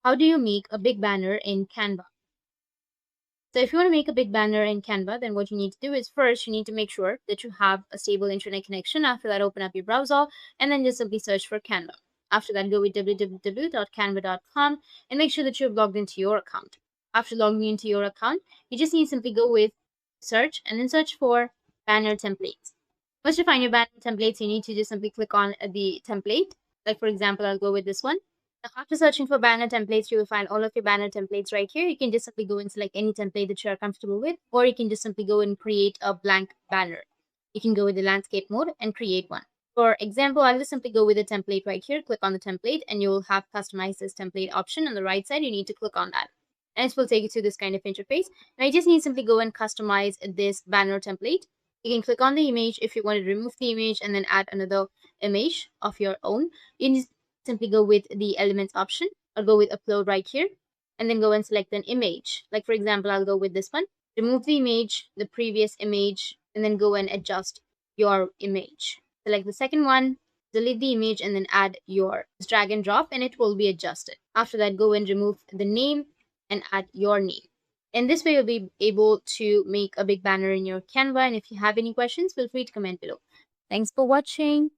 How do you make a big banner in Canva? So if you want to make a big banner in Canva, then what you need to do is first you need to make sure that you have a stable internet connection. After that, open up your browser and then just simply search for Canva. After that, go with www.canva.com and make sure that you've logged into your account. After logging into your account, you just need to simply go with search and then search for banner templates. Once you find your banner templates, you need to just simply click on the template. Like for example, I'll go with this one. Now, after searching for banner templates, you will find all of your banner templates right here. You can just simply go and select any template that you are comfortable with, or you can just simply go and create a blank banner. You can go with the landscape mode and create one. For example, I'll just simply go with the template right here, click on the template, and you will have customize this template option on the right side. You need to click on that. And it will take you to this kind of interface. Now you just need to simply go and customize this banner template. You can click on the image if you want to remove the image and then add another image of your own. You can simply go with the elements option or go with upload right here and then go and select an image. Like for example, I'll go with this one. Remove the image, the previous image, and then go and adjust your image. Select the second one, delete the image, and then add your drag and drop, and it will be adjusted. After that, go and remove the name and add your name. In this way, you'll be able to make a big banner in your Canva. And if you have any questions, feel free to comment below. Thanks for watching.